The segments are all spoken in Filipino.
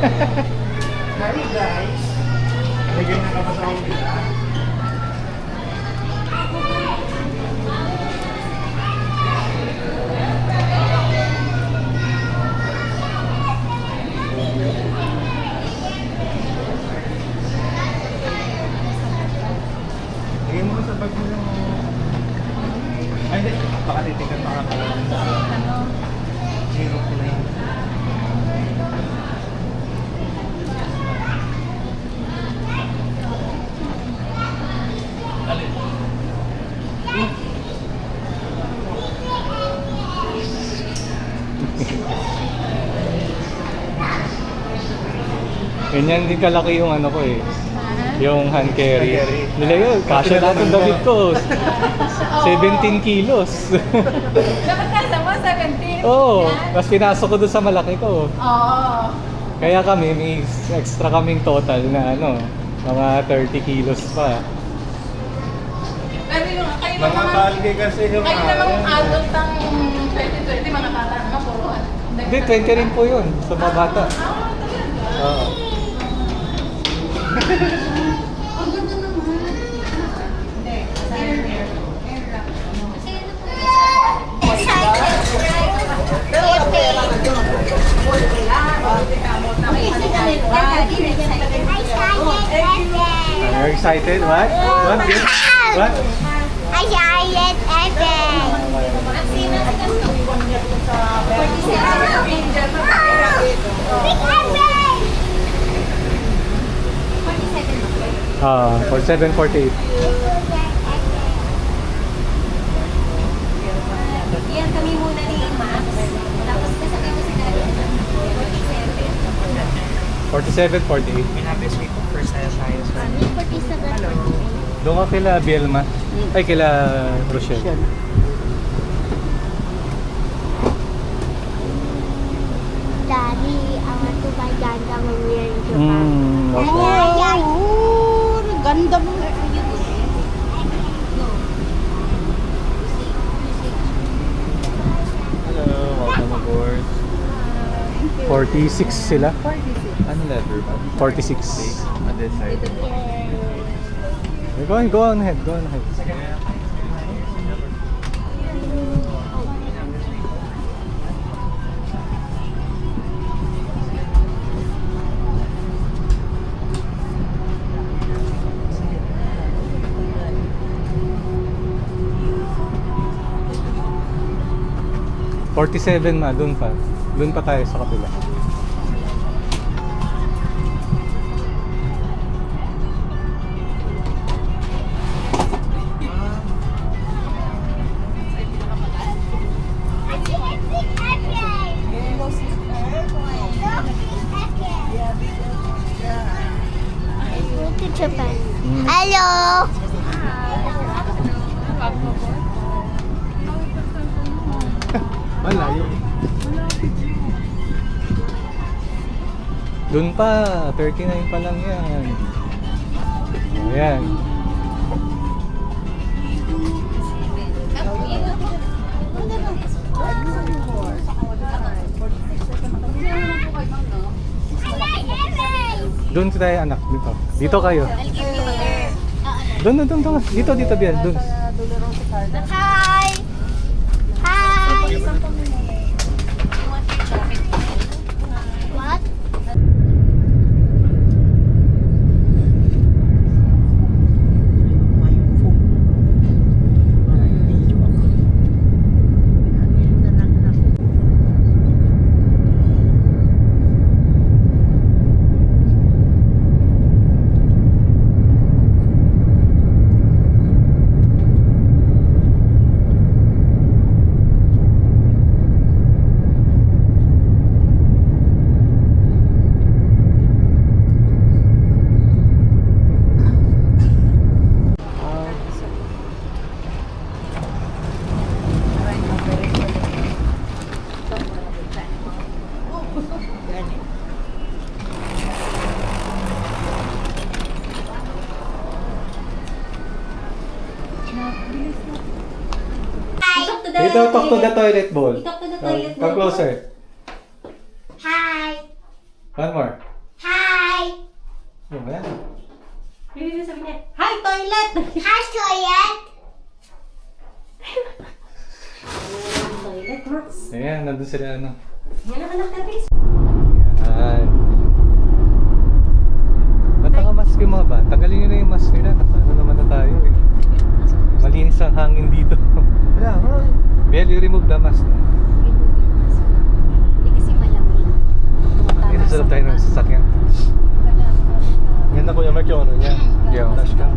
Hi guys! Lagyan na kapasawang nila. Lagyan mo sa bag mo ng... Ay, hindi. Baka titigan pa ka pala. Zero ko na yun. Ganyan din kalaki yung ano ko eh. Yung hand carry. Nila yun, kasya natin damit ko. 17 kilos. Dapat nasa mo, 17? Oo, Yan. tapos pinasok ko doon sa malaki ko. Oo. Kaya kami, may extra kaming total na ano, mga 30 kilos pa. Pero yung kayo Mga naman, balde kasi yung kayo namang adult ng 2020, mga bata naman, puro ano. Hindi, 20 rin po yun sa mga bata. Oo. Ang ganda naman. Hindi, pero wala pera na yun. You're excited? What? What? What? For 748. Yan kami muna ni Max. Tapos kasabay ko si Daddy sa 47, 47. 48. Minabes week ko first tayo tayo sa... 47. Doon ka kila Bielma. Ay, kila Rochelle. Daddy, I want to buy ganda when we're in Japan. Okay. Ganda mo. Hello, welcome aboard. 46 sila. Ano lever ba? 46. On this side. Go on ahead, go on ahead. $47 ma, doon pa. Doon pa tayo sa kapila. Japan. Hello. Malayo. Doon pa, 39 pa lang yan. Ayan. Doon tayo anak, dito. Dito kayo. Doon. Dito, Biel. Doon. Hi. Hi. What? Dito, talk to the toilet bowl. Talk to the toilet bowl. Come closer. Hi. One more. Yung ba yan? Hindi sabi niya, hi toilet! Hi, toilet! Toilet, Max. Ayan, nandun sila ano. Yan ang anak natin. Ayan. Ba't nakamask yung mga bata? Tanggalin nyo na yung mask nila. Ano naman na tayo eh. Malinis ang hangin dito. Wala nga. Biel, you remove the mask. Hindi kasi malamig. Ay, nasalap tayo ng sasakyan. Ganda Kuya Mark yung ano niya. Yung Dashcam.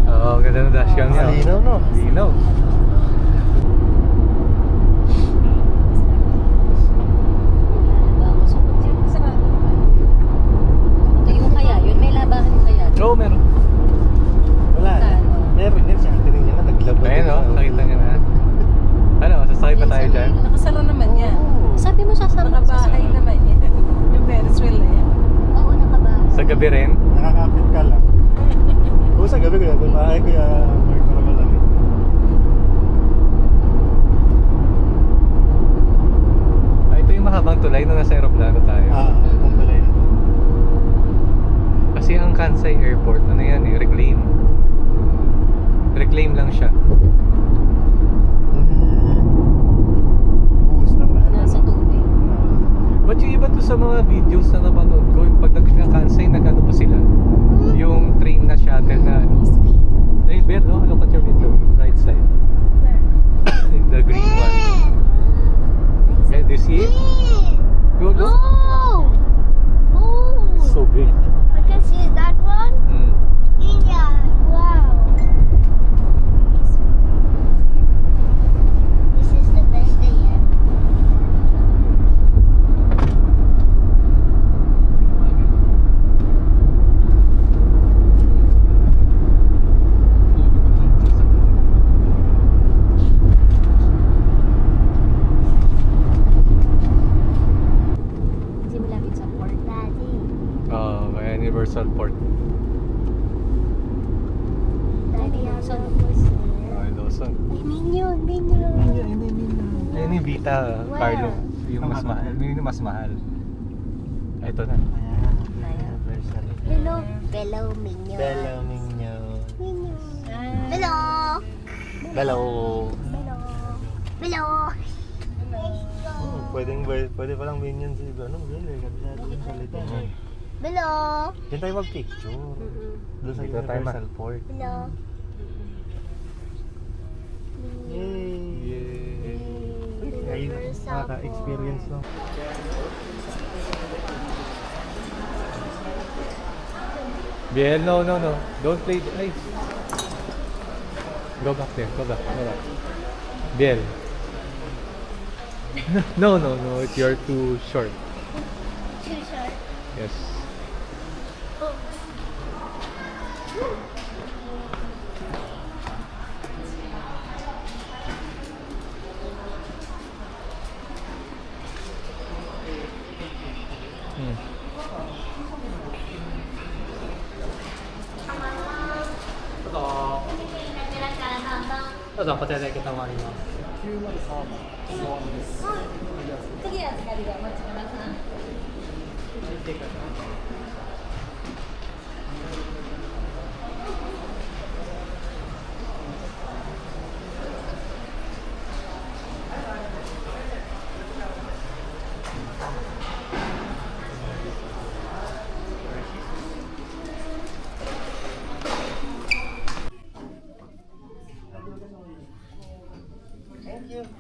Oo, ganda ng dashcam niya. Malinaw, no? Linaw. Ito yung kaya, yun may labahan kaya. Oo, meron. Wala na. Meron yan. Sa atin niya na naglabas. Ayun o, nakita niyo na. Ano, sasakay pa tayo dyan? Nakasara naman yan. Sabi mo sasama Nakabahay naman yan. Yung Ferris wheel na yan. Oo, nakabahay. Sa gabi rin? Nakakapit ka lang. Oo, sa gabi Kuya. Bahay Kuya Mark para malamig. Ito yung mahabang tulay na nasa aeroplano tayo. Itong tulay na to. Kasi ang Kansai Airport, ano yan eh, reclaim. Reclaim lang siya. Buhos lang lahat. Nasa tubig. But yung iba to sa mga videos na napanood ko, yung pag nag-Kansai, nag-ano pa sila. Yung train na shuttle na ano. Hey, Ben, oh, look at your window. Right side. The green one. Yeah, do you see it? You look? Oh! Oh! It's so big. I can see that one. Mm. Yeah. Wow. This is the best day yet. Kasi malapit sa port. Daddy. Oh, may Universal Port. Daddy, I'm Lawson. Oh, Lawson. Minion, minion. Ayun yung Vita, Wow. Carlo. Yung mas mahal. Yung mas mahal. Ito na. Universal. Hello. Hello, minion. Hello, Mignon. Minion. Ah. Hello. Hello. Hello. Hello. Pwede palang Minion si ano, yun eh. Ganda yung salita. Hello. Diyan tayo mag-picture. Doon sa Dito tayo Universal Port. Hello. Yay! Ay, nakaka-experience lang. Biel, no. Don't play. Ay. Go back there. Go back. Biel. No. You're too short. Too short. Yes. Hmm. どうぞこちらで承ります。 Sige, sekali ka. Matsikalas na.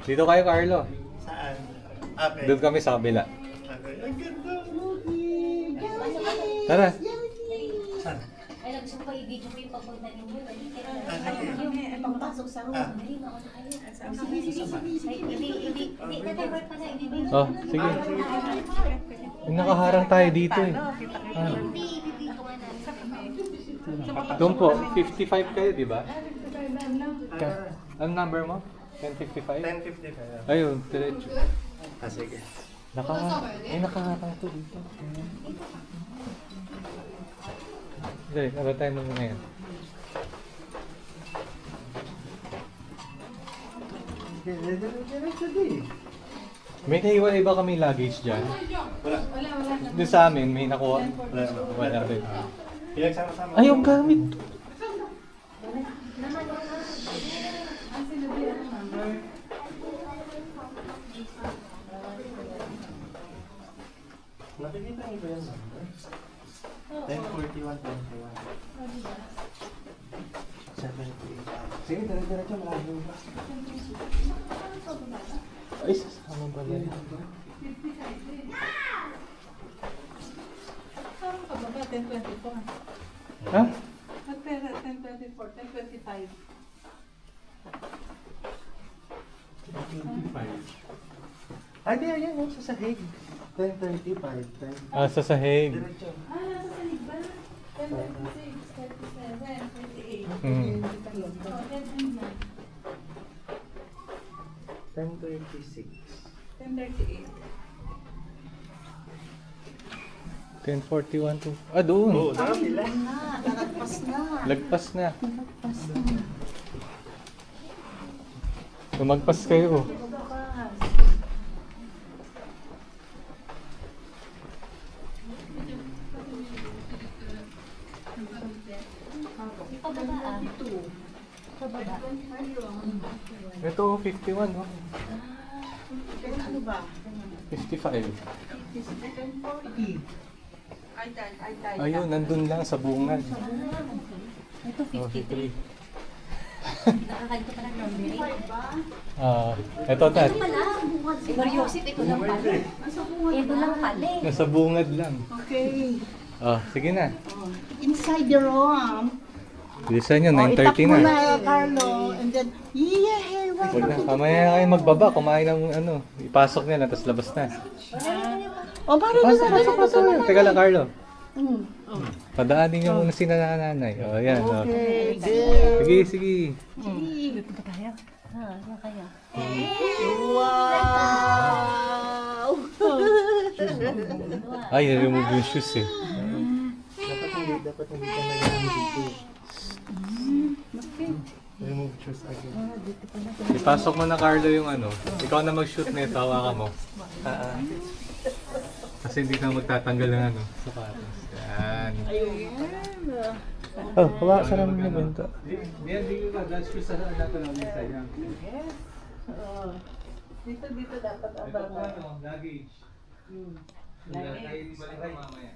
Dito kayo, Carlo. Saan? Okay. Doon kami sa kabila. Okay. Ang ganda! Tara. Ay, gusto ko i-video ko yung pagpunta ninyo. Yung pagpasok sa room. Dali na ako na kayo. Hindi. Tatay, pa na. Oh, sige. Nakaharang tayo dito eh. Doon po, 55 kayo, di ba? Anong number mo? 1055? 10:55. Ayun, diretso. Sige. Nakaharang to dito. Dali, ano tayo muna ngayon? May naiwan iba kami luggage dyan. Wala. Doon sa amin, may nakuha. Wala rin. Pinagsama-sama. Ay, yung gamit. Nakikita niyo ba yan? 10:41, 10:41. 78. Sige, dire-diretso. Maraming ba? Ay, sasama ba yan? Saan ka ba? 10:24. Ha? Magpera 10:24, 10:25. 25. Ay, di, ayan, oh, sa sahig. 10:35. Ah, sa sahig. Diretso. Nasa salig ba? 10:26, 37, 38. Hmm. Oh, 10:09. 10:36. 10:38. 10:41 to... Ah, doon. Oo, nakapila. Nalagpas na. Lagpas na. Lumagpas kayo. Pababa ah. Pababa. Ito, 51, no? Ano ba? 55. 10:40. Ay, Ayun, nandun lang sa bungad. Ito Oh, 53. Nakakalito pa ng number 8. Ah, ito, Tat. Ito pala. Si Mariosip, ito lang pala. Ito lang pala eh. Nasa bungad lang. Okay. Ah, sige na. Inside the room. Bilisan nyo, Itap 9:30 mo na. na, Carlo. And then, yeah, Huwag na, kamaya na kayo magbaba, kumain ng ano, ipasok nila, tapos labas na. Oh, parang Pasok. Teka lang, Carlo. Mm. Padaanin nyo muna si nanay. O, yan. o. Okay, good. Sige. Dito pa tayo. Ah, yan kaya. Wow! Ay, remove yung shoes eh. Dapat hindi ka naging dito. Remove shoes agad. Ipasok mo na, Carlo, yung ano. Ikaw na mag-shoot nito, hawakan mo. Kasi hindi ka magtatanggal ng ano, sapatos. Yan. Oh, hawa sa namin na bento. Diyan, di ko dahil shoes na natin ang minsan yan. Yes. Oh. Dito dapat Ito po ano, luggage. Luggage. Balik ka mamaya.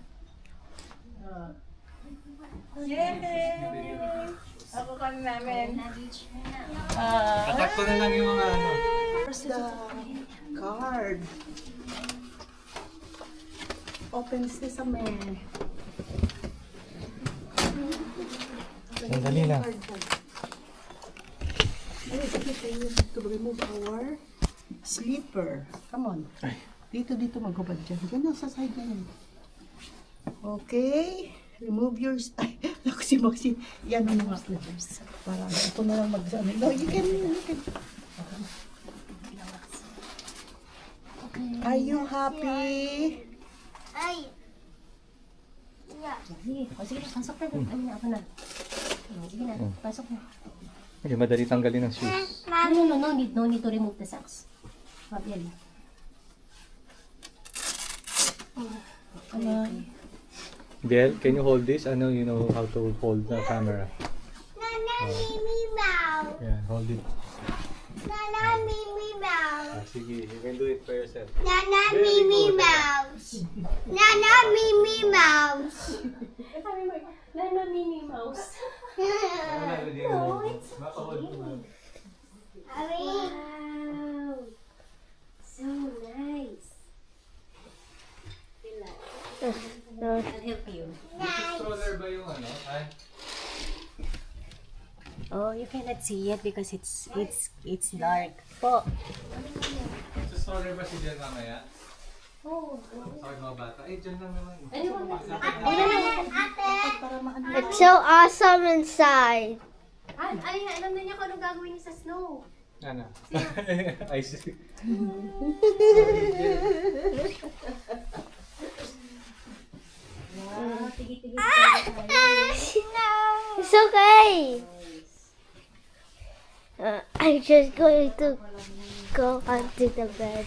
Yay! Ako kami namin. Atak ko na lang yung mga ano. The card. Open sesame. Sandali lang. To remove our slipper. Come on. Dito maghubad dyan. Ganyan sa side na yun. Okay. Remove your... Ay, naku si Maxine. Yan ang mga slippers. Para ito na lang mag-ano. No, you can... Are you happy? Ay. Yeah. Sige, o sige, pasok na. Ano na, ako na. Sige na, pasok na. Okay, madali tanggalin ng shoes. No need to remove the socks. Fabian. Del, can you hold this? I know you know how to hold the camera. Nana Mimi Mouse. Yeah, hold it. Nana Mimi Mouse. Ah, sige, you can do it by yourself. Nana Very Mimi good. Mouse. Nana Mimi Mouse. Lana Minnie Mouse. No, it's Wow. So nice. I'll help you. Stroller ba yung ano? Ay? Oh, you cannot see it because it's dark. Po. Sa stroller ba si Del mamaya? Oh. Sorry mga bata. Eh, dyan lang naman. It's so awesome inside. Ay, alam na niya kung anong gagawin niya sa snow. Ano? I see. Wow, tigil-tigil. It's okay. I'm just going to go onto the bed.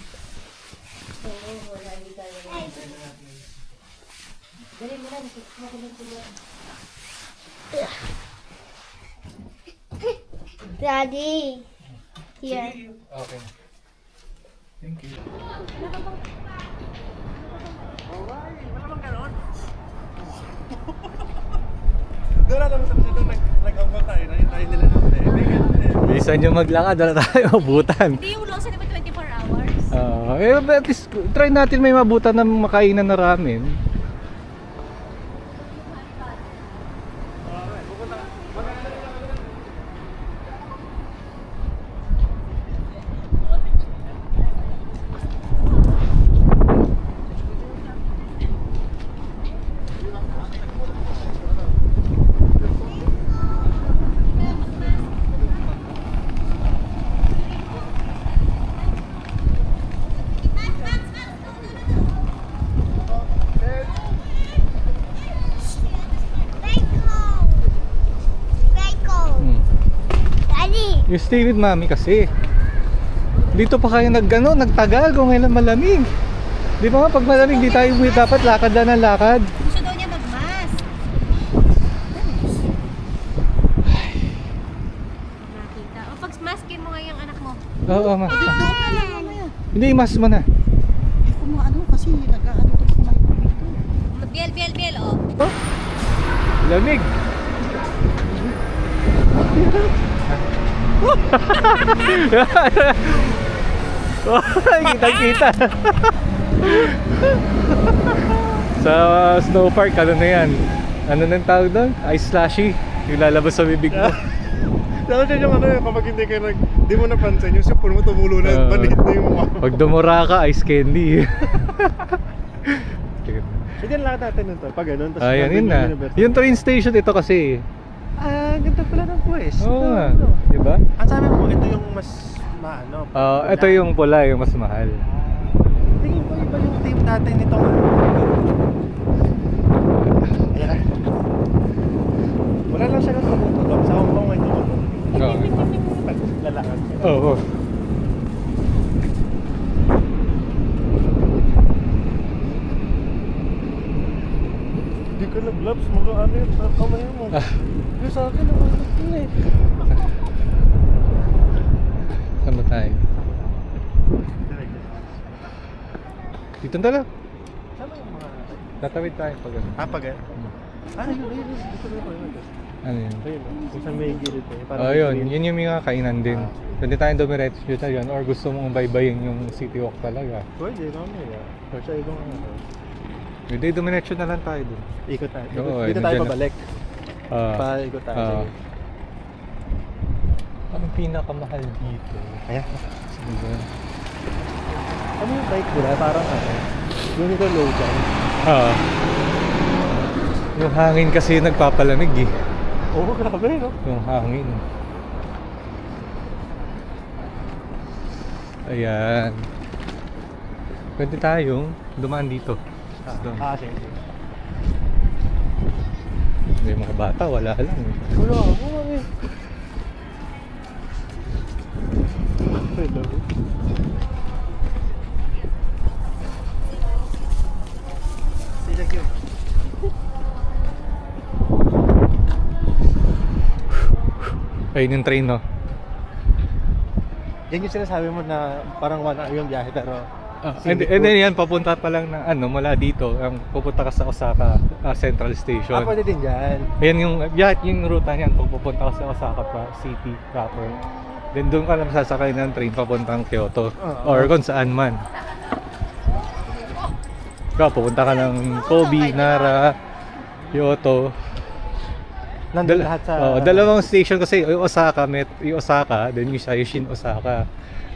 Dali mo na, makulit sila. Daddy. Here. Okay. Thank you. Doon na naman sila nung nag-ambang tayo. Tayo nila naman eh. May ganun eh. Bilisan nyo maglakad, wala tayo mabutan. Hindi yung Lawson naman 24 hours. At least try natin may mabutan ng makainan na ramen. Daddy. You stay with mommy kasi. Dito pa kayo nagtagal kung kailan malamig. Di ba nga pag malamig di tayo umuwi, dapat lakad na ng lakad. Gusto daw niya mag-mask. Nakita. O pag maskin mo nga yung anak mo. Oo, ma. Doon na lang mamaya. Hindi, imas mo na. Kung ano kasi nag-ano to kumain ko dito. Biel, oh. Lamig. Kita-kita. Sa snow park, ano na yan? Ano nang tawag doon? Ice slushy. Yung lalabas sa bibig mo. Dapat yun yung ano eh, kapag hindi ka di mo napansin, yung sipon mo tumulo na, banit na yung mukha mo. Pag dumura ka, ice candy. Hindi lang natin nito, pag ganun. Tas Ayan, yun nandun na. yung university. Yung train station ito kasi. Ganda pala ng pwesto. Oo nga. Ano? Diba? Ang sabi mo, ito yung mas maano. Ito yung pula, yung mas mahal. Tingin ko iba yung team natin nito. Ayan. Wala lang siya ng tumutulog. Sa Hong Kong ay tumutulog. Oo. Lalakad. Oo. Hindi ko nag-gloves. Ano yun? Kamay mo. Yung sa akin, naman yun eh. Saan ba tayo? Dito na lang. Saan yung mga... Tatawid tayo pag ano. Pag yun. Yun. Dito na yun. Ano yun? Ayun, kung saan may gilid eh. Parang Oh, may yun. green. Yun yung mga kainan din. Pwede tayong dumiretso dito yun. Or gusto mong baybayin yung city walk talaga. Pwede, mamaya. O siya ibang ano. Pwede dumiretso na lang tayo dun. Ikot tayo. Oo, Dito tayo nandiyan na. babalik. Paikot tayo. Ah. Sige. Anong pinakamahal dito? Ayan. Sige ba? Ano yung bike nila? Parang ano? Yung nito low dyan. Yung hangin kasi nagpapalamig eh. Oo, grabe no? Yung hangin. Ayan. Pwede tayong dumaan dito. Doon. Sige. Yung mga bata, wala lang eh. Wala ako eh. Hello. Thank you. Ayun yung train, no? Yan yung sinasabi mo na parang 1 hour yung biyahe pero And then yan, papunta pa lang ng ano, mula dito, pupunta ka sa Osaka Central Station. pwede din dyan. Ayan yung ruta niyan, pag pupunta ka sa Osaka City proper. Then doon ka lang sasakay ng train papuntang Kyoto or kung saan man. Pupunta ka ng Kobe, Nara, Kyoto. Nandun lahat sa... dalawang station kasi yung Osaka, then yung Shin Osaka.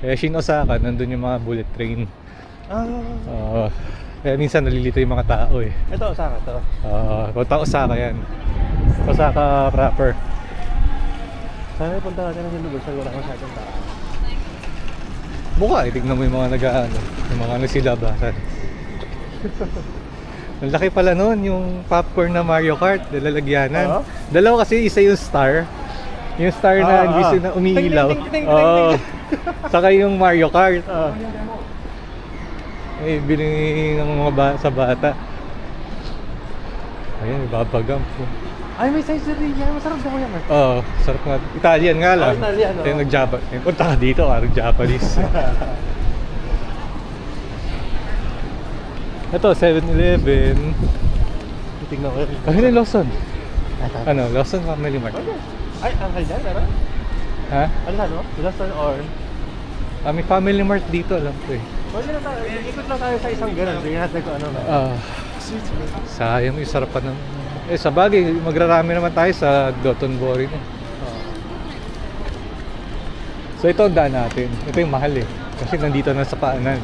Kaya Shin Osaka, nandun yung mga bullet train. Kaya minsan nalilito yung mga tao eh. Ito, Osaka to. Punta Osaka yan. Osaka proper. Sana punta natin ng lugar sa wala masyadong tao. Buka, tignan mo yung mga nag-ano, yung mga nagsilabasan. Ang laki pala nun, yung popcorn na Mario Kart, lalagyanan. Dalawa kasi, isa yung star. Yung star na gusto na umiilaw. Saka yung Mario Kart. Eh, binili ng mga sa bata. Ayan, ibabagam po. Ay, may Caesarea. Masarap daw yan. Oo, sarap nga. Italian nga lang. Oh, Italian, oo. Kaya nag-Java. Punta ka dito, nag-Japanese. Ito, 7-Eleven. Tingnan ko yun. Ano yung Lawson? Ano, Lawson Family Mart. Ay, ang kailan, tara? Ha? Ano ano? Lawson or? May Family Mart dito, alam ko eh. Pwede na tayo. Ikot lang tayo sa isang ganun. Tingnan natin kung ano na. Sayang yung sarapan ng... sa bagay, magrarami naman tayo sa Dotonbori na. So ito ang daan natin. Ito yung mahal eh. Kasi nandito na sa paanan.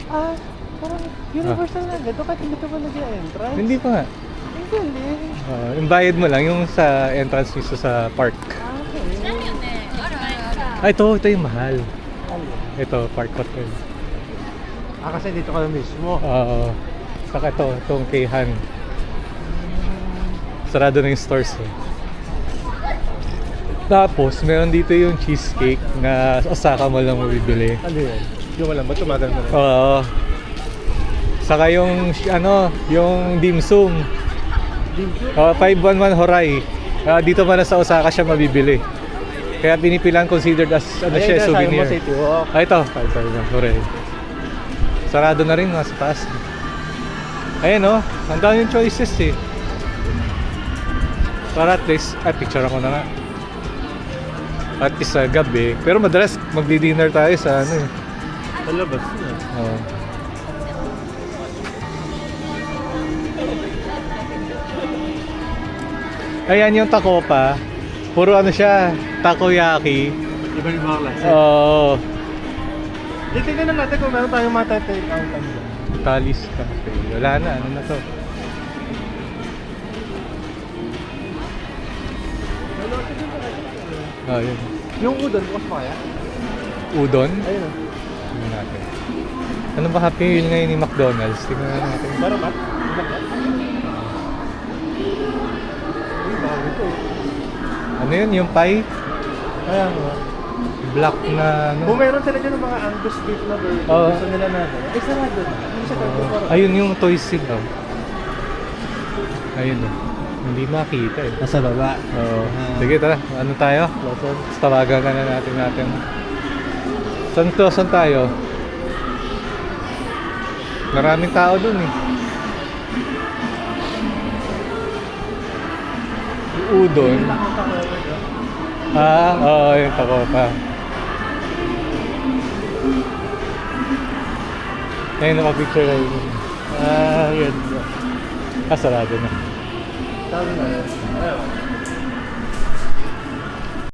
Parang universal na. Ganito kahit hindi ka ba nag-entrance? Hindi pa nga. Hindi. Yung bayad mo lang, yung sa entrance mismo sa park. Ito yung mahal. Ito, park hotel. Kasi dito ka na mismo. Oo. Saka itong Keihan. Sarado na yung stores eh. Tapos, meron dito yung cheesecake na Osaka mo lang mabibili. Ano yan? Yung walang ba tumagal na rin? Oo. Saka yung, yung dim sum. 511 Horai. Dito man sa Osaka siya mabibili. Kaya pinipilan considered as siya, souvenir. Ito, 511 Horai. Sarado na rin, nasa taas. Ayan ang dami yung choices eh. Para at least, picture ako na nga. At least sa gabi. Pero madalas magdi-dinner tayo sa Sa labas na. Oo. Ayan yung Takopa. Puro siya, takoyaki. Iba-iba klase. Oo. Tingnan na natin kung meron tayong mata-take out. Talis Cafe. Wala na, ano na to? Yun. Yung udon, bukas pa kaya? Udon? Ayun o. Tingnan natin. Ano ba happy meal ngayon ni McDonald's? Tingnan natin. Para mat? Uy, bago ito eh. Ano yun? Yung pie? Kaya nga. Black na Kung meron sila dyan ng mga Angus beef na burger, Oo. gusto nila natin. Ay, sarado. Hindi siya tayo para. Ayun yung toy seat daw. Ayun Hindi makita eh. Nasa baba. Oo. Sige, tara. Ano tayo? Lawson. Tawagan ka na natin. Saan tayo? Maraming tao dun eh. Udon. Oo, yung Takopa. Ayun, nakapicture na yun. Yun. Sarado na. Sabi na. Ayun.